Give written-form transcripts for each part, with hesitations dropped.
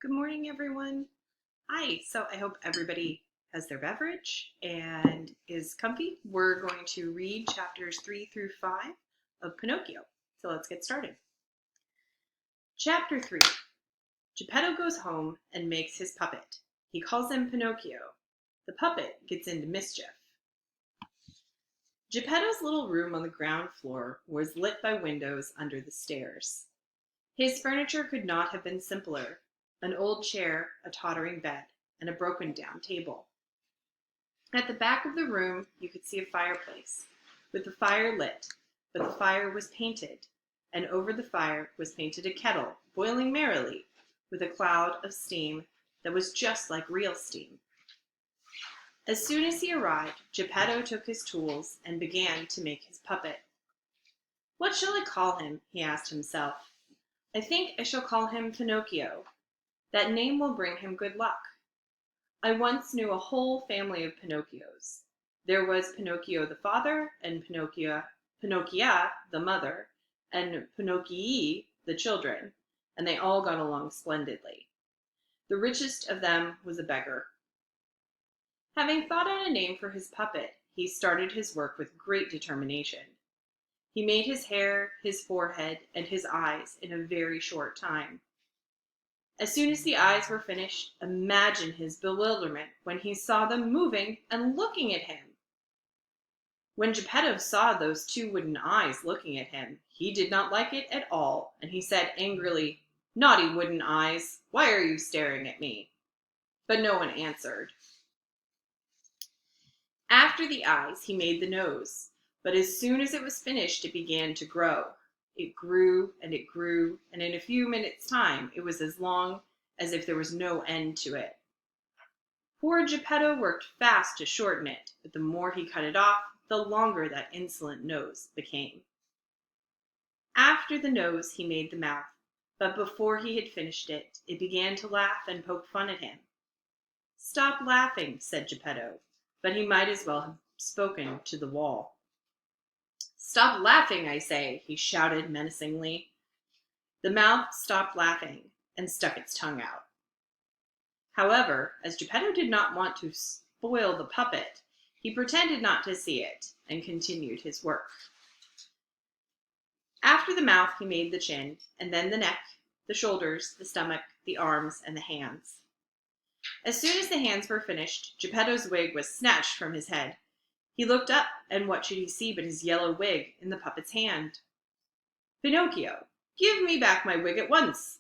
Good morning, everyone. Hi, so I hope everybody has their beverage and is comfy. We're going to read chapters 3 through 5 of Pinocchio. So let's get started. Chapter 3. Geppetto goes home and makes his puppet. He calls him Pinocchio. The puppet gets into mischief. Geppetto's little room on the ground floor was lit by windows under the stairs. His furniture could not have been simpler. An old chair, a tottering bed, and a broken-down table. At the back of the room, you could see a fireplace, with the fire lit, but the fire was painted, and over the fire was painted a kettle, boiling merrily, with a cloud of steam that was just like real steam. As soon as he arrived, Geppetto took his tools and began to make his puppet. "What shall I call him?" he asked himself. "I think I shall call him Pinocchio. That name will bring him good luck. I once knew a whole family of Pinocchios. There was Pinocchio the father, and Pinocchia the mother, and Pinocchii the children, and they all got along splendidly. The richest of them was a beggar." Having thought out a name for his puppet, he started his work with great determination. He made his hair, his forehead, and his eyes in a very short time. As soon as the eyes were finished, imagine his bewilderment when he saw them moving and looking at him. When Geppetto saw those two wooden eyes looking at him, he did not like it at all, and he said angrily, "Naughty wooden eyes, why are you staring at me?" But no one answered. After the eyes, he made the nose, but as soon as it was finished, it began to grow. It grew, and it grew, and in a few minutes' time it was as long as if there was no end to it. Poor Geppetto worked fast to shorten it, but the more he cut it off, the longer that insolent nose became. After the nose, he made the mouth, but before he had finished it, it began to laugh and poke fun at him. "Stop laughing," said Geppetto, but he might as well have spoken to the wall. "Stop laughing, I say," he shouted menacingly. The mouth stopped laughing and stuck its tongue out. However, as Geppetto did not want to spoil the puppet, he pretended not to see it and continued his work. After the mouth, he made the chin, and then the neck, the shoulders, the stomach, the arms, and the hands. As soon as the hands were finished, Geppetto's wig was snatched from his head. He looked up, and what should he see but his yellow wig in the puppet's hand. "Pinocchio, give me back my wig at once!"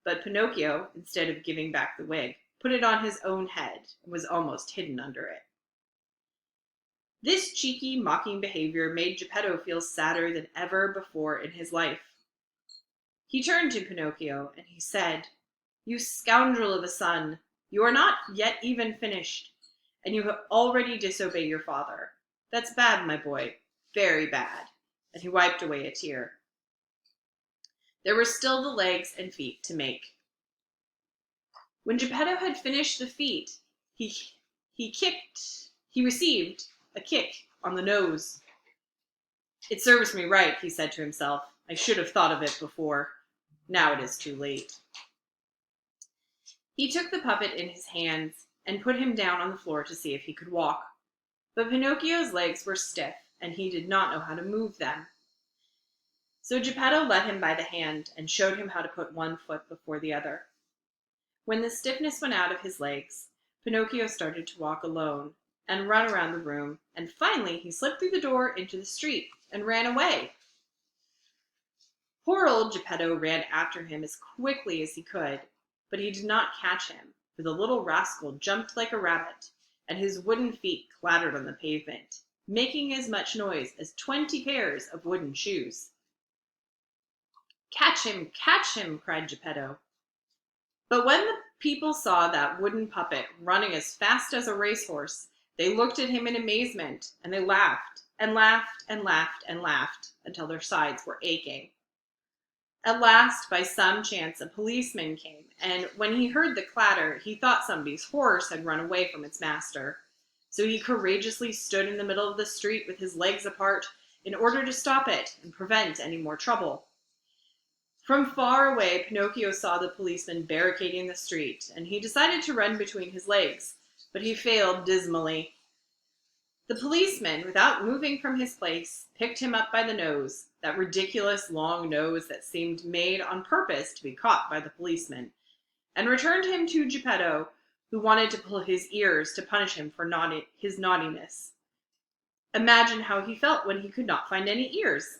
But Pinocchio, instead of giving back the wig, put it on his own head and was almost hidden under it. This cheeky, mocking behavior made Geppetto feel sadder than ever before in his life. He turned to Pinocchio and he said, "You scoundrel of a son, you are not yet even finished, and you have already disobeyed your father. That's bad, my boy, very bad." And he wiped away a tear. There were still the legs and feet to make. When Geppetto had finished the feet, he received a kick on the nose. "It serves me right," he said to himself. "I should have thought of it before. Now it is too late." He took the puppet in his hands and put him down on the floor to see if he could walk. But Pinocchio's legs were stiff, and he did not know how to move them. So Geppetto led him by the hand and showed him how to put one foot before the other. When the stiffness went out of his legs, Pinocchio started to walk alone and run around the room, and finally he slipped through the door into the street and ran away. Poor old Geppetto ran after him as quickly as he could, but he did not catch him, for the little rascal jumped like a rabbit, and his wooden feet clattered on the pavement, making as much noise as 20 pairs of wooden shoes. Catch him," cried Geppetto. But when the people saw that wooden puppet running as fast as a racehorse, they looked at him in amazement, and they laughed and laughed and laughed and laughed until their sides were aching. At last, by some chance, a policeman came, and when he heard the clatter, he thought somebody's horse had run away from its master. So he courageously stood in the middle of the street with his legs apart in order to stop it and prevent any more trouble. From far away, Pinocchio saw the policeman barricading the street, and he decided to run between his legs, but he failed dismally. The policeman, without moving from his place, picked him up by the nose, that ridiculous long nose that seemed made on purpose to be caught by the policeman, and returned him to Geppetto, who wanted to pull his ears to punish him for his naughtiness. Imagine how he felt when he could not find any ears.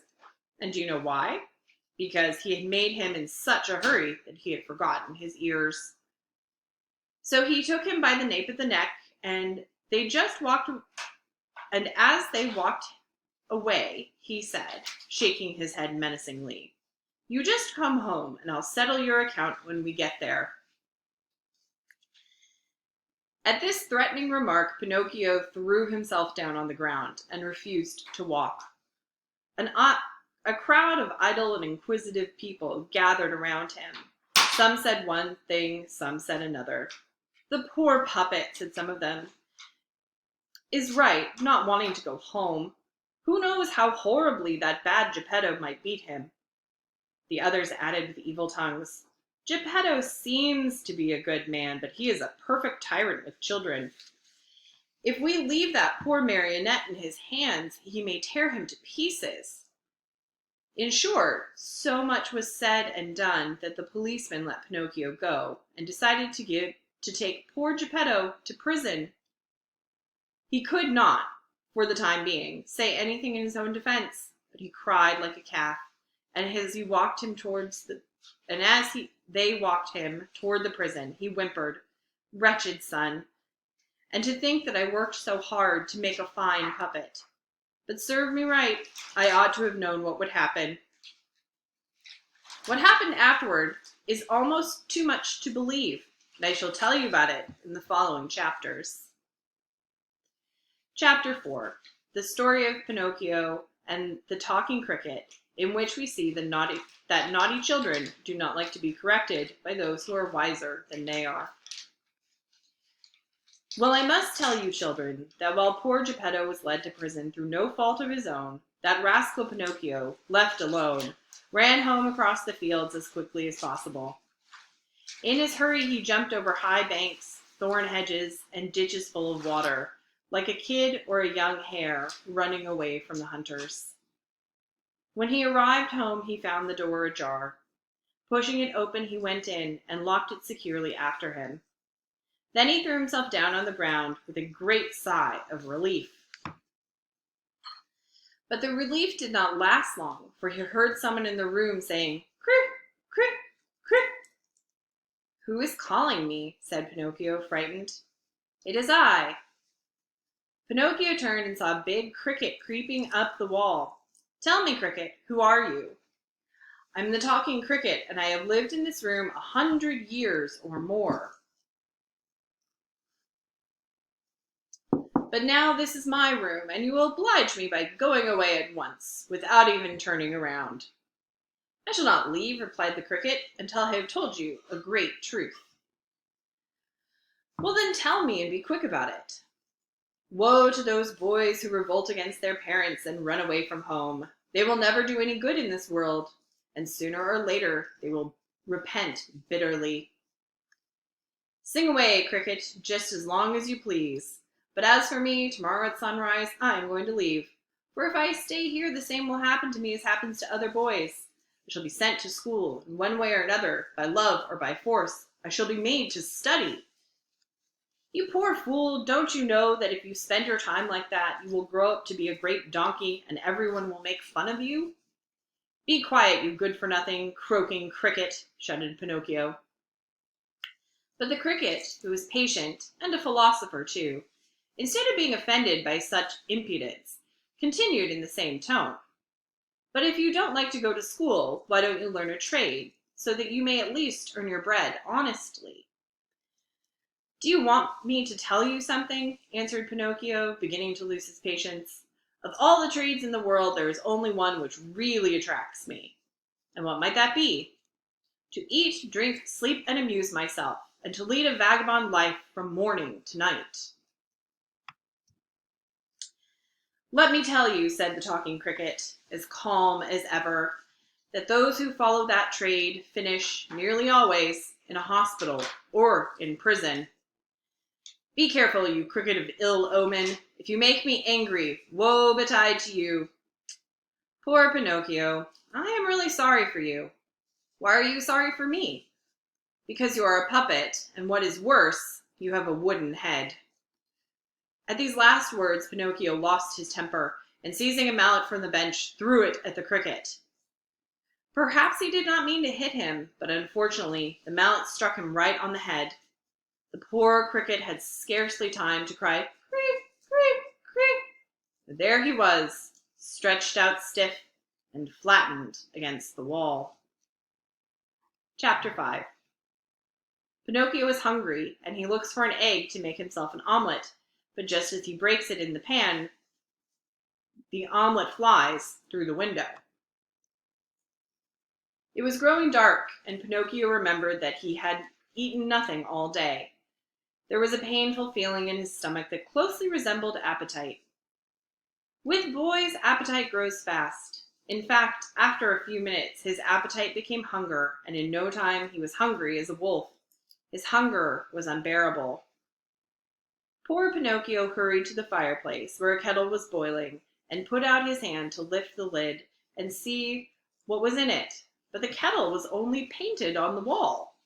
And do you know why? Because he had made him in such a hurry that he had forgotten his ears. So he took him by the nape of the neck, and as they walked away, he said, shaking his head menacingly, "You just come home, and I'll settle your account when we get there." At this threatening remark, Pinocchio threw himself down on the ground and refused to walk. A crowd of idle and inquisitive people gathered around him. Some said one thing, some said another. "The poor puppet," said some of them, "is right, not wanting to go home. Who knows how horribly that bad Geppetto might beat him?" The others added with evil tongues, "Geppetto seems to be a good man, but he is a perfect tyrant with children. If we leave that poor marionette in his hands, he may tear him to pieces." In short, so much was said and done that the policeman let Pinocchio go and decided to take poor Geppetto to prison. He could not, for the time being, say anything in his own defense, but he cried like a calf, and as they walked him toward the prison, he whimpered, "Wretched son, and to think that I worked so hard to make a fine puppet. But serve me right, I ought to have known what would happen." What happened afterward is almost too much to believe, and I shall tell you about it in the following chapters. Chapter 4. The Story of Pinocchio and the Talking Cricket, in which we see that naughty children do not like to be corrected by those who are wiser than they are. Well, I must tell you, children, that while poor Geppetto was led to prison through no fault of his own, that rascal Pinocchio, left alone, ran home across the fields as quickly as possible. In his hurry, he jumped over high banks, thorn hedges, and ditches full of water, like a kid or a young hare running away from the hunters. When he arrived home, he found the door ajar. Pushing it open, he went in and locked it securely after him. Then he threw himself down on the ground with a great sigh of relief. But the relief did not last long, for he heard someone in the room saying, "Crick, crick, crick." "Who is calling me?" said Pinocchio, frightened. "It is I." Pinocchio turned and saw a big cricket creeping up the wall. "Tell me, Cricket, who are you?" "I'm the Talking Cricket, and I have lived in this room 100 years or more. But now this is my room, and you will oblige me by going away at once, without even turning around." "I shall not leave," replied the cricket, "until I have told you a great truth." "Well, then tell me, and be quick about it." "Woe to those boys who revolt against their parents and run away from home. They will never do any good in this world, and sooner or later they will repent bitterly." "Sing away, Cricket, just as long as you please. But as for me, tomorrow at sunrise, I am going to leave. For if I stay here, the same will happen to me as happens to other boys. I shall be sent to school, in one way or another, by love or by force. I shall be made to study." "You poor fool, don't you know that if you spend your time like that, you will grow up to be a great donkey, and everyone will make fun of you?" "Be quiet, you good-for-nothing, croaking cricket," shouted Pinocchio. But the cricket, who was patient, and a philosopher too, instead of being offended by such impudence, continued in the same tone. "But if you don't like to go to school, why don't you learn a trade, so that you may at least earn your bread honestly?" "Do you want me to tell you something?" answered Pinocchio, beginning to lose his patience. "Of all the trades in the world, there is only one which really attracts me." "And what might that be?" "To eat, drink, sleep, and amuse myself, and to lead a vagabond life from morning to night." "Let me tell you," said the Talking Cricket, as calm as ever, that those who follow that trade finish, nearly always, in a hospital or in prison. Be careful, you cricket of ill omen. If you make me angry, woe betide to you. Poor Pinocchio, I am really sorry for you. Why are you sorry for me? Because you are a puppet, and what is worse, you have a wooden head. At these last words, Pinocchio lost his temper, and seizing a mallet from the bench, threw it at the cricket. Perhaps he did not mean to hit him, but unfortunately, the mallet struck him right on the head. The poor cricket had scarcely time to cry, "Creak, creak, creak." But there he was, stretched out stiff and flattened against the wall. Chapter 5. Pinocchio is hungry, and he looks for an egg to make himself an omelet, but just as he breaks it in the pan, the omelet flies through the window. It was growing dark, and Pinocchio remembered that he had eaten nothing all day. There was a painful feeling in his stomach that closely resembled appetite. With boys, appetite grows fast. In fact, after a few minutes, his appetite became hunger, and in no time he was hungry as a wolf. His hunger was unbearable. Poor Pinocchio hurried to the fireplace, where a kettle was boiling, and put out his hand to lift the lid and see what was in it. But the kettle was only painted on the wall.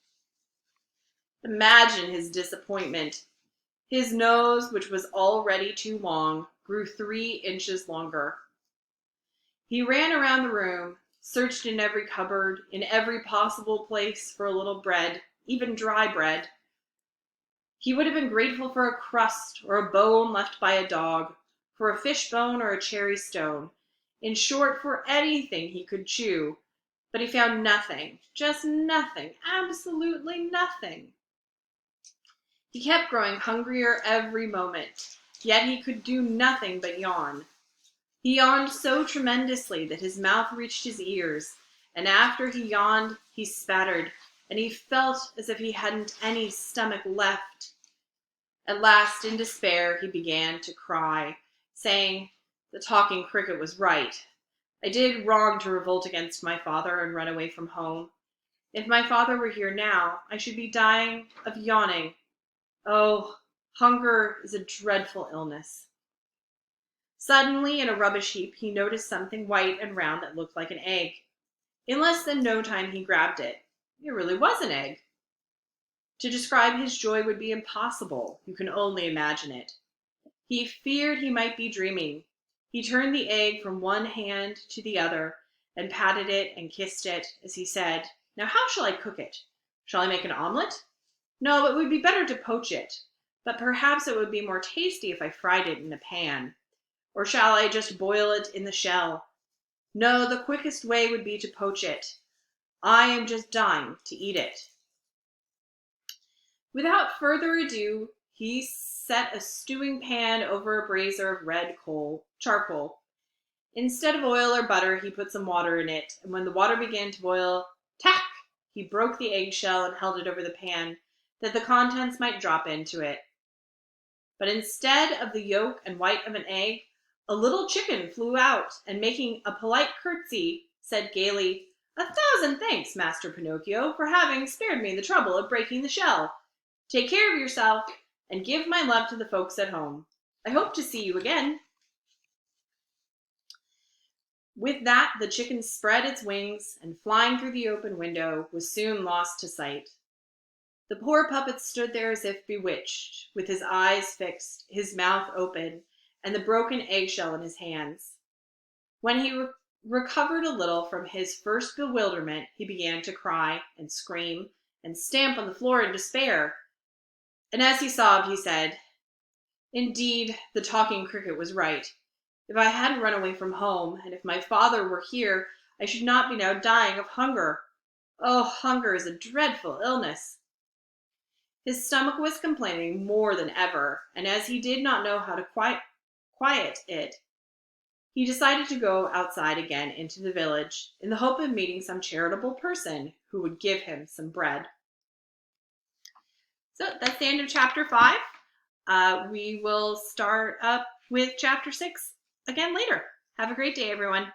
Imagine his disappointment. His nose, which was already too long, grew 3 inches longer. He ran around the room, searched in every cupboard, in every possible place for a little bread, even dry bread. He would have been grateful for a crust or a bone left by a dog, for a fish bone or a cherry stone, in short, for anything he could chew. But he found nothing, just nothing, absolutely nothing. He kept growing hungrier every moment, yet he could do nothing but yawn. He yawned so tremendously that his mouth reached his ears, and after he yawned, he spattered, and he felt as if he hadn't any stomach left. At last, in despair, he began to cry, saying, "The talking cricket was right. I did wrong to revolt against my father and run away from home. If my father were here now, I should be dying of yawning. Oh, hunger is a dreadful illness." Suddenly, in a rubbish heap, he noticed something white and round that looked like an egg. In less than no time, he grabbed it. It really was an egg. To describe his joy would be impossible. You can only imagine it. He feared he might be dreaming. He turned the egg from one hand to the other and patted it and kissed it as he said, "Now how shall I cook it? Shall I make an omelet? No, it would be better to poach it. But perhaps it would be more tasty if I fried it in a pan. Or shall I just boil it in the shell? No, the quickest way would be to poach it. I am just dying to eat it." Without further ado, he set a stewing pan over a brazier of red charcoal. Instead of oil or butter, he put some water in it, and when the water began to boil, tack! He broke the eggshell and held it over the pan, that the contents might drop into it. But instead of the yolk and white of an egg, a little chicken flew out, and making a polite curtsy, said gaily, "1,000 thanks, Master Pinocchio, for having spared me the trouble of breaking the shell. Take care of yourself, and give my love to the folks at home. I hope to see you again." With that, the chicken spread its wings, and flying through the open window, was soon lost to sight. The poor puppet stood there as if bewitched, with his eyes fixed, his mouth open, and the broken eggshell in his hands. When he recovered a little from his first bewilderment, he began to cry and scream and stamp on the floor in despair. And as he sobbed, he said, "Indeed, the talking cricket was right. If I hadn't run away from home, and if my father were here, I should not be now dying of hunger. Oh, hunger is a dreadful illness." His stomach was complaining more than ever, and as he did not know how to quiet it, he decided to go outside again into the village in the hope of meeting some charitable person who would give him some bread. So that's the end of chapter 5. We will start up with chapter 6 again later. Have a great day, everyone.